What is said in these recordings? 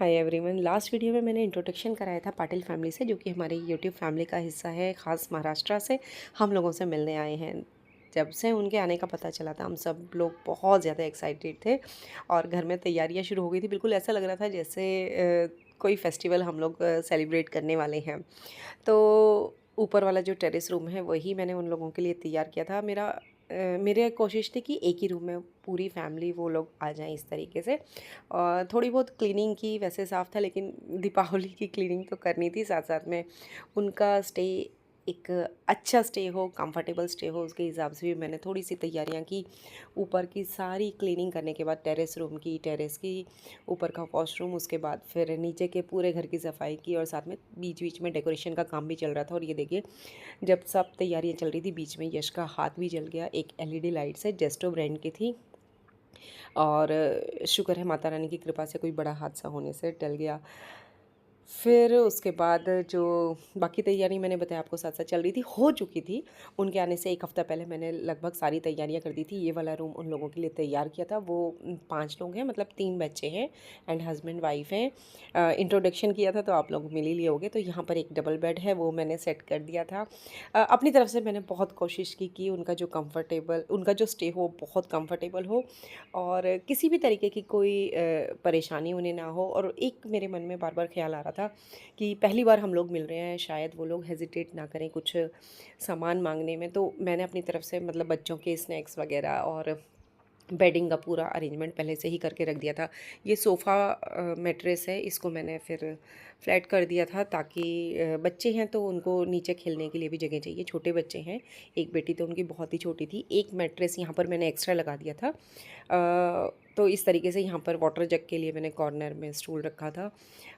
Hi everyone. Last video में मैंने introduction कराया था पाटिल फैमिली से, जो कि हमारी यूट्यूब फैमिली का हिस्सा है। ख़ास महाराष्ट्र से हम लोगों से मिलने आए हैं। जब से उनके आने का पता चला था हम सब लोग बहुत ज़्यादा एक्साइटेड थे और घर में तैयारियां शुरू हो गई थी। बिल्कुल ऐसा लग रहा था जैसे कोई फेस्टिवल हम लोग सेलिब्रेट करने वाले हैं। तो ऊपर वाला जो टेरेस रूम है वही मैंने उन लोगों के लिए तैयार किया था। मेरे कोशिश थी कि एक ही रूम में पूरी फैमिली वो लोग आ जाएं इस तरीके से। और थोड़ी बहुत क्लीनिंग की, वैसे साफ़ था लेकिन दीपावली की क्लीनिंग तो करनी थी। साथ साथ में उनका स्टे एक अच्छा स्टे हो, कंफर्टेबल स्टे हो, उसके हिसाब से भी मैंने थोड़ी सी तैयारियां की। ऊपर की सारी क्लीनिंग करने के बाद टेरेस रूम की, टेरेस की, ऊपर का वॉशरूम, उसके बाद फिर नीचे के पूरे घर की सफाई की और साथ में बीच बीच में डेकोरेशन का काम भी चल रहा था। और ये देखिए, जब सब तैयारियां चल रही थी बीच में यश का हाथ भी जल गया। एक एलईडी लाइट से जेस्टो ब्रांड की थी और शुक्र है माता रानी की कृपा से कोई बड़ा हादसा होने से टल गया। फिर उसके बाद जो बाकी तैयारी मैंने बताया आपको साथ साथ चल रही थी, हो चुकी थी। उनके आने से एक हफ़्ता पहले मैंने लगभग सारी तैयारियां कर दी थी। ये वाला रूम उन लोगों के लिए तैयार किया था। वो 5 लोग हैं, मतलब 3 बच्चे हैं एंड हस्बैंड वाइफ हैं। इंट्रोडक्शन किया था तो आप लोग मिल ही लिए होगे। तो यहाँ पर एक डबल बेड है, वो मैंने सेट कर दिया था। अपनी तरफ से मैंने बहुत कोशिश की कि उनका जो स्टे हो बहुत कम्फर्टेबल हो और किसी भी तरीके की कोई परेशानी उन्हें ना हो। और एक मेरे मन में बार बार ख्याल आ रहा था कि पहली बार हम लोग मिल रहे हैं, शायद वो लोग हेजिटेट ना करें कुछ सामान मांगने में। तो मैंने अपनी तरफ से मतलब बच्चों के स्नैक्स वगैरह और बेडिंग का पूरा अरेंजमेंट पहले से ही करके रख दिया था। ये सोफ़ा मैट्रेस है, इसको मैंने फिर फ्लैट कर दिया था ताकि बच्चे हैं तो उनको नीचे खेलने के लिए भी जगह चाहिए। छोटे बच्चे हैं, एक बेटी तो उनकी बहुत ही छोटी थी। एक मैट्रेस यहाँ पर मैंने एक्स्ट्रा लगा दिया था। तो इस तरीके से यहाँ पर वाटर जग के लिए मैंने कॉर्नर में स्टूल रखा था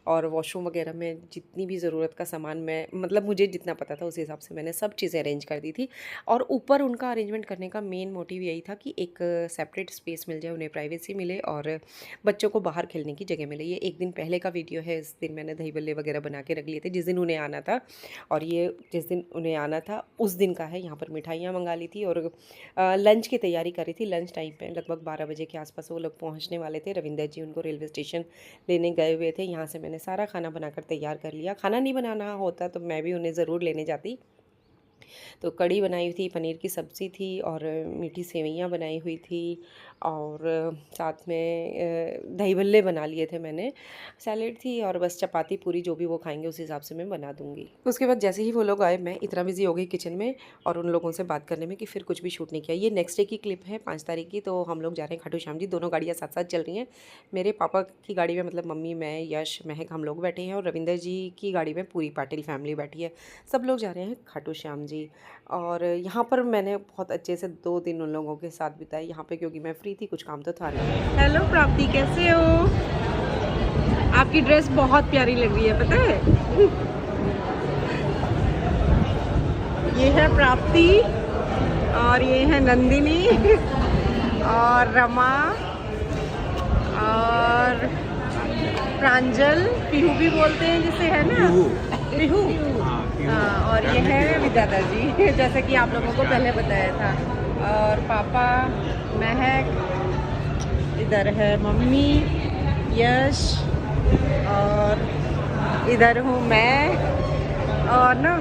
और वॉशरूम वगैरह में जितनी भी ज़रूरत का सामान मैं मतलब मुझे जितना पता था उस हिसाब से मैंने सब चीज़ें अरेंज कर दी थी। और ऊपर उनका अरेंजमेंट करने का मेन मोटिव यही था कि एक सेपरेट स्पेस मिल जाए, उन्हें प्राइवेसी मिले और बच्चों को बाहर खेलने की जगह मिले। ये एक दिन पहले का वीडियो है। इस दिन मैंने दही बल्ले वगैरह बना के रख लिए थे जिस दिन उन्हें आना था। और ये जिस दिन उन्हें आना था उस दिन का है। यहाँ पर मिठाइयाँ मंगा ली थी और लंच की तैयारी करी थी। लंच टाइम पे लगभग 12 बजे के आसपास वो लोग पहुँचने वाले थे। रविंदर जी उनको रेलवे स्टेशन लेने गए हुए थे। यहाँ से मैंने सारा खाना बनाकर तैयार कर लिया। खाना नहीं बनाना होता तो मैं भी उन्हें ज़रूर लेने जाती। तो कढ़ी बनाई हुई थी, पनीर की सब्ज़ी थी और मीठी सेवइयाँ बनाई हुई थी और साथ में दही भल्ले बना लिए थे मैंने। सैलेड थी और बस चपाती पूरी जो भी वो खाएंगे उस हिसाब से मैं बना दूँगी। उसके बाद जैसे ही वो लोग आए मैं इतना बिज़ी हो गई किचन में और उन लोगों से बात करने में कि फिर कुछ भी शूट नहीं किया। ये नेक्स्ट डे की क्लिप है, 5 तारीख की। तो हम लोग जा रहे हैं खाटू श्याम जी। दोनों गाड़ियाँ साथ साथ चल रही हैं। मेरे पापा की गाड़ी में मतलब मम्मी, मैं, यश, महक हम लोग बैठे हैं और रविंदर जी की गाड़ी में पूरी पाटिल फैमिली बैठी है। सब लोग जा रहे हैं खाटू श्याम जी। और यहाँ पर मैंने बहुत अच्छे से 2 दिन उन लोगों के साथ बिताए यहाँ पे, क्योंकि मैं फ्री थी, कुछ काम तो था नहीं। हेलो प्राप्ति, कैसे हो? आपकी ड्रेस बहुत प्यारी लग रही है, पता है। ये है प्राप्ति और ये है नंदिनी और रमा और प्रांजल, पीहू भी बोलते हैं जिसे, है ना, पीहू। और ये है विद्याता जी जैसे कि आप लोगों को पहले बताया था। और पापा, महक, इधर है मम्मी, यश और इधर हूँ मैं। और ना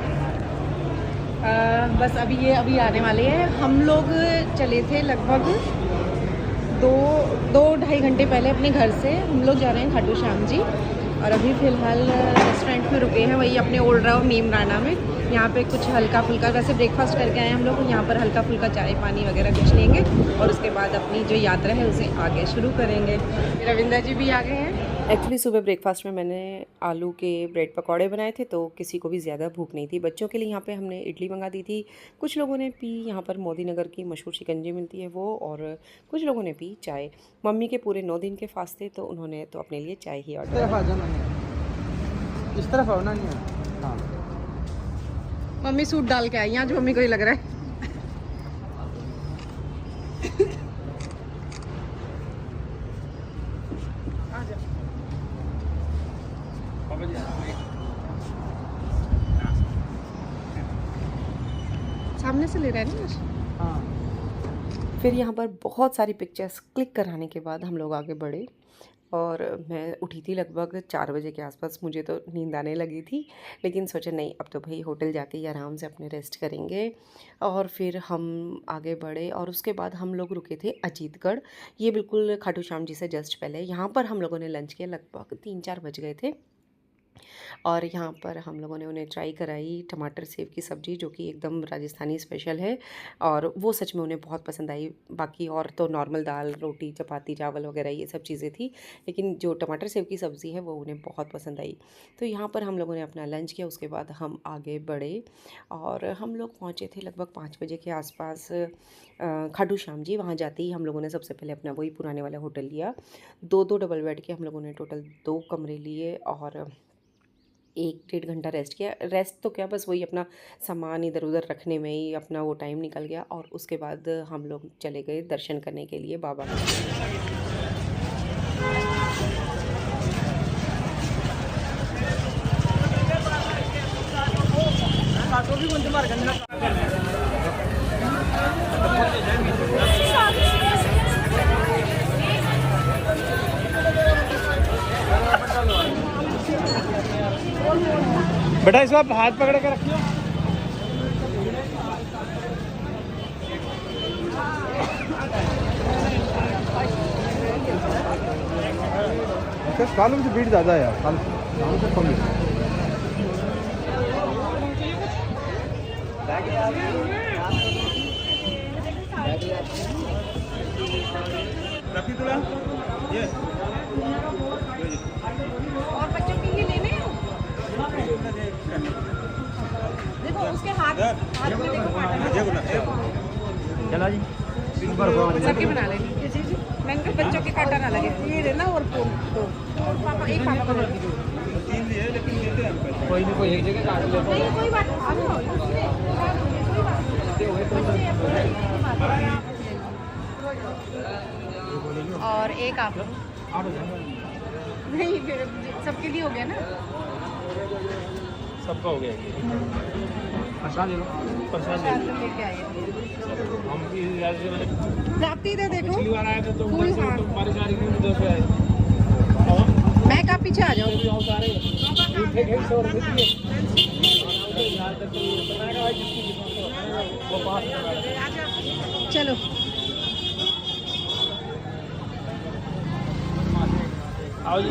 बस अभी आने वाले हैं। हम लोग चले थे लगभग 2-2.5 घंटे पहले अपने घर से। हम लोग जा रहे हैं खाटू श्याम जी और अभी फ़िलहाल रेस्टोरेंट में रुके हैं, वही अपने ओल्ड राव नीमराना में। यहाँ पे कुछ हल्का फुल्का, वैसे ब्रेकफास्ट करके आए हम लोग। यहाँ पर हल्का फुल्का चाय पानी वगैरह कुछ लेंगे और उसके बाद अपनी जो यात्रा है उसे आगे शुरू करेंगे। रविंदर जी भी आ गए हैं। एक्चुअली सुबह ब्रेकफास्ट में मैंने आलू के ब्रेड पकौड़े बनाए थे, तो किसी को भी ज़्यादा भूख नहीं थी। बच्चों के लिए यहाँ पे हमने इडली मंगा दी थी। कुछ लोगों ने पी, यहाँ पर मोदी नगर की मशहूर शिकंजी मिलती है वो, और कुछ लोगों ने पी चाय। मम्मी के पूरे 9 दिन के फास्ट थे तो उन्होंने तो अपने लिए चाय ही ऑर्डर। इस तरफ आओ ना, नहीं। हाँ, मम्मी सूट डाल के आई, आज मम्मी को ही लग रहा है। सामने से ले रहा है ना। हाँ। फिर यहाँ पर बहुत सारी पिक्चर्स क्लिक कराने के बाद हम लोग आगे बढ़े। और मैं उठी थी लगभग 4 बजे के आसपास। मुझे तो नींद आने लगी थी, लेकिन सोचा नहीं, अब तो भाई होटल जाके ही आराम से अपने रेस्ट करेंगे। और फिर हम आगे बढ़े और उसके बाद हम लोग रुके थे अजीतगढ़। ये बिल्कुल खाटू श्याम जी से जस्ट पहले। यहाँ पर हम लोगों ने लंच किया, लगभग 3-4 बज गए थे। और यहाँ पर हम लोगों ने उन्हें ट्राई कराई टमाटर सेव की सब्ज़ी, जो कि एकदम राजस्थानी स्पेशल है, और वो सच में उन्हें बहुत पसंद आई। बाकी और तो नॉर्मल दाल रोटी चपाती चावल वगैरह ये सब चीज़ें थी, लेकिन जो टमाटर सेव की सब्ज़ी है वो उन्हें बहुत पसंद आई। तो यहाँ पर हम लोगों ने अपना लंच किया, उसके बाद हम आगे बढ़े और हम लोग पहुँचे थे लगभग 5 बजे के आसपास खाटू श्याम जी। वहाँ जाते ही हम लोगों ने सबसे पहले अपना वही पुराने वाला होटल लिया। 2-2 डबल बेड के हम लोगों ने टोटल 2 कमरे लिए और 1 डेढ़ घंटा रेस्ट किया। रेस्ट तो क्या, बस वही अपना सामान इधर उधर रखने में ही अपना वो टाइम निकल गया। और उसके बाद हम लोग चले गए दर्शन करने के लिए बाबा के। बेटा इसको आप हाथ पकड़ के रखिए। कालों में भीड़ ज़्यादा है यार, कालों से कम है। रखी तुला ये और बच्चों के लिए लेने हैं? देखो उसके हाथ में देखो चला जी सबके बना लेंगे। मैंने कहा बच्चों के कांटा ना लगे। ये लेना और दो पापा एक पापा को तीन लिए, लेकिन लेते हैं कोई नहीं, कोई एक जगह काट लेते हैं। नहीं कोई बात नहीं। और एक आप नहीं, फिर सबके लिए हो गया ना, सबका हो गया। प्रसाद ले लो, प्रसाद लेके आइए। हम भी राज्य में प्राप्ति दे देखो पिछली बार आए थे तो फूल। हाँ हमारी गाड़ी में 2 से आए। मैं का पीछे आ जाओ। चलो आओ जी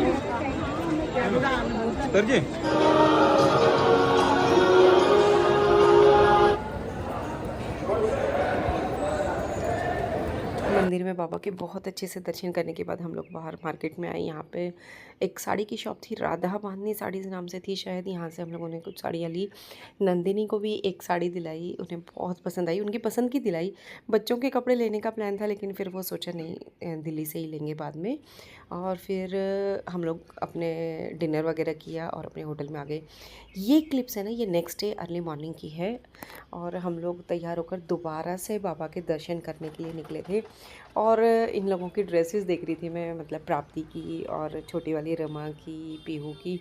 सर जी। मंदिर में बाबा के बहुत अच्छे से दर्शन करने के बाद हम लोग बाहर मार्केट में आए। यहाँ पे एक साड़ी की शॉप थी, राधा बांधनी साड़ी नाम से थी शायद। यहाँ से हम लोगों ने कुछ साड़ियाँ ली। नंदिनी को भी एक साड़ी दिलाई, उन्हें बहुत पसंद आई, उनकी पसंद की दिलाई। बच्चों के कपड़े लेने का प्लान था, लेकिन फिर वो सोचा नहीं, दिल्ली से ही लेंगे बाद में। और फिर हम लोग अपने डिनर वगैरह किया और अपने होटल में आ गए। ये क्लिप्स है ना, ये नेक्स्ट डे अर्ली मॉर्निंग की है। और हम लोग तैयार होकर दोबारा से बाबा के दर्शन करने के लिए निकले थे। और इन लोगों की ड्रेसेस देख रही थी मैं, मतलब प्राप्ति की और छोटी वाली रमा की, पीहू की।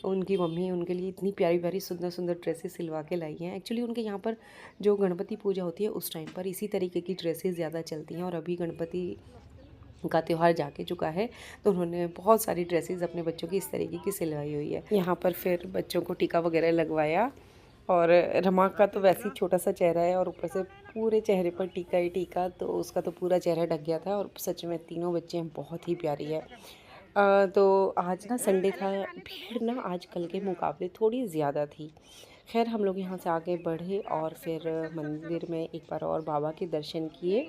उनकी मम्मी उनके लिए इतनी प्यारी प्यारी सुंदर सुंदर ड्रेसेस सिलवा के लाई हैं। एक्चुअली उनके यहाँ पर जो गणपति पूजा होती है उस टाइम पर इसी तरीके की ड्रेसेस ज़्यादा चलती हैं। और अभी गणपति का त्यौहार जाके चुका है, तो उन्होंने बहुत सारी ड्रेसेस अपने बच्चों की इस तरीके की सिलवाई हुई है। यहाँ पर फिर बच्चों को टीका वगैरह लगवाया। और रमा का तो वैसे ही छोटा सा चेहरा है और ऊपर से पूरे चेहरे पर टीका ही टीका, तो उसका तो पूरा चेहरा ढक गया था। और सच में तीनों बच्चे हैं, बहुत ही प्यारी है। तो आज ना संडे था, भीड़ ना आज कल के मुकाबले थोड़ी ज़्यादा थी। खैर हम लोग यहाँ से आगे बढ़े और फिर मंदिर में एक बार और बाबा के दर्शन किए।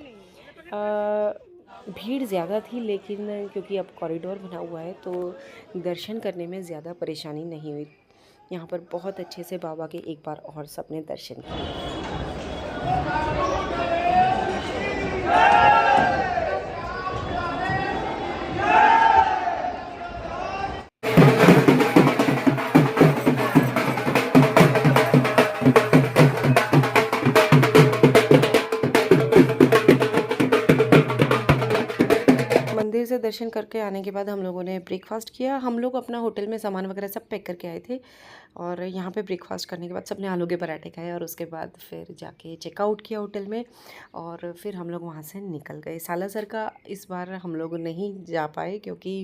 भीड़ ज़्यादा थी, लेकिन क्योंकि अब कॉरिडोर बना हुआ है तो दर्शन करने में ज़्यादा परेशानी नहीं हुई। यहाँ पर बहुत अच्छे से बाबा के एक बार और सबने दर्शन किए। मंदिर से दर्शन करके आने के बाद हम लोगों ने ब्रेकफास्ट किया। हम लोग अपना होटल में सामान वगैरह सब पैक करके आए थे और यहाँ पे ब्रेकफास्ट करने के बाद सबने आलू के पराठे खाए और उसके बाद फिर जाके चेकआउट किया होटल में और फिर हम लोग वहाँ से निकल गए। सालासर का इस बार हम लोग नहीं जा पाए क्योंकि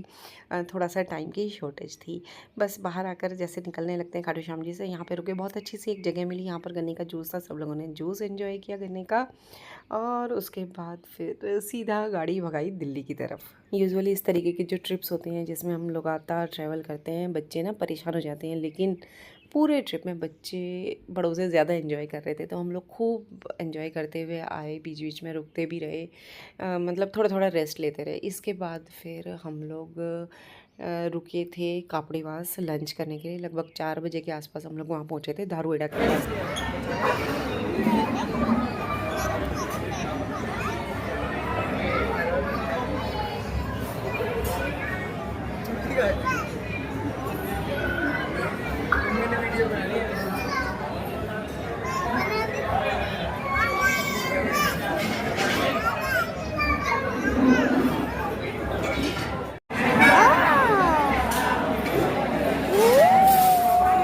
थोड़ा सा टाइम की शॉर्टेज थी। बस बाहर आकर जैसे निकलने लगते हैं खाटू श्याम जी से, यहाँ पे रुके, बहुत अच्छी सी एक जगह मिली, यहाँ पर गन्ने का जूस था, सब लोगों ने जूस एंजॉय किया गन्ने का और उसके बाद फिर सीधा गाड़ी भगाई दिल्ली की तरफ। यूजुअली इस तरीके की जो ट्रिप्स होते हैं जिसमें हम लगातार ट्रैवल करते हैं, बच्चे ना परेशान हो जाते हैं, लेकिन पूरे ट्रिप में बच्चे बड़ों से ज़्यादा एंजॉय कर रहे थे, तो हम लोग खूब एंजॉय करते हुए आए, बीच बीच में रुकते भी रहे, मतलब थोड़ा थोड़ा रेस्ट लेते रहे। इसके बाद फिर हम लोग रुके थे कापड़ीवास लंच करने के लिए। लगभग 4 बजे के आसपास हम लोग वहाँ पहुँचे थे, दारूएड़ा के पास।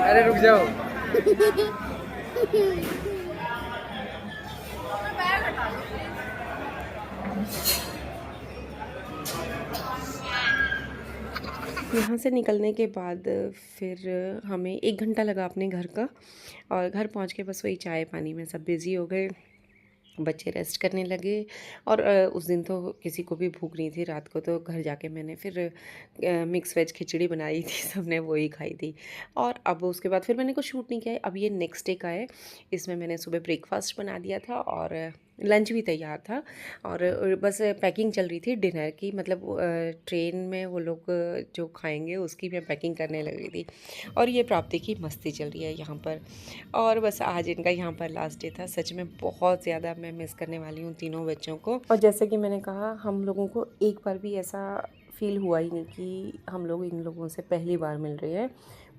अरे रुक जाओ। यहाँ से निकलने के बाद फिर हमें 1 घंटा लगा अपने घर का और घर पहुँच के बस वही चाय पानी में सब बिज़ी हो गए, बच्चे रेस्ट करने लगे और उस दिन तो किसी को भी भूख नहीं थी। रात को तो घर जाके मैंने फिर मिक्स वेज खिचड़ी बनाई थी, सबने वही खाई थी और अब उसके बाद फिर मैंने कुछ शूट नहीं किया है। अब ये नेक्स्ट डे का है, इसमें मैंने सुबह ब्रेकफास्ट बना दिया था और लंच भी तैयार था और बस पैकिंग चल रही थी डिनर की, मतलब ट्रेन में वो लोग जो खाएंगे उसकी मैं पैकिंग करने लग रही थी और ये प्राप्ति की मस्ती चल रही है यहाँ पर। और बस आज इनका यहाँ पर लास्ट डे था। सच में बहुत ज़्यादा मैं मिस करने वाली हूँ तीनों बच्चों को। और जैसे कि मैंने कहा, हम लोगों को एक बार भी ऐसा फील हुआ ही नहीं कि हम लोग इन लोगों से पहली बार मिल रहे हैं।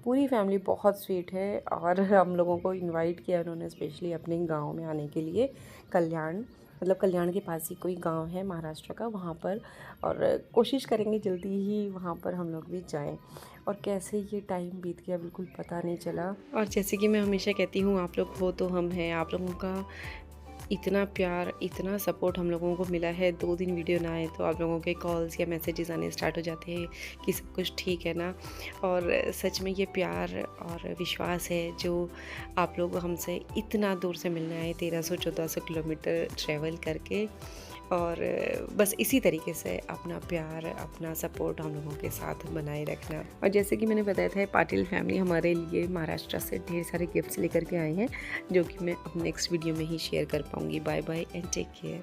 पूरी फैमिली बहुत स्वीट है और हम लोगों को इनवाइट किया उन्होंने स्पेशली अपने गांव में आने के लिए। कल्याण, मतलब कल्याण के पास ही कोई गांव है महाराष्ट्र का, वहाँ पर, और कोशिश करेंगे जल्दी ही वहाँ पर हम लोग भी जाएं। और कैसे ये टाइम बीत गया बिल्कुल पता नहीं चला। और जैसे कि मैं हमेशा कहती हूँ, आप लोग हो तो हम हैं। आप लोगों का इतना प्यार, इतना सपोर्ट हम लोगों को मिला है। 2 दिन वीडियो ना आए तो आप लोगों के कॉल्स या मैसेजेस आने स्टार्ट हो जाते हैं कि सब कुछ ठीक है ना। और सच में ये प्यार और विश्वास है जो आप लोग हमसे इतना दूर से मिलने आए, 1300-1400 किलोमीटर ट्रैवल करके। और बस इसी तरीके से अपना प्यार, अपना सपोर्ट हम लोगों के साथ बनाए रखना। और जैसे कि मैंने बताया था, पाटिल फैमिली हमारे लिए महाराष्ट्र से ढेर सारे गिफ्ट्स लेकर के आए हैं, जो कि मैं अब नेक्स्ट वीडियो में ही शेयर कर पाऊँगी। Bye bye and take care.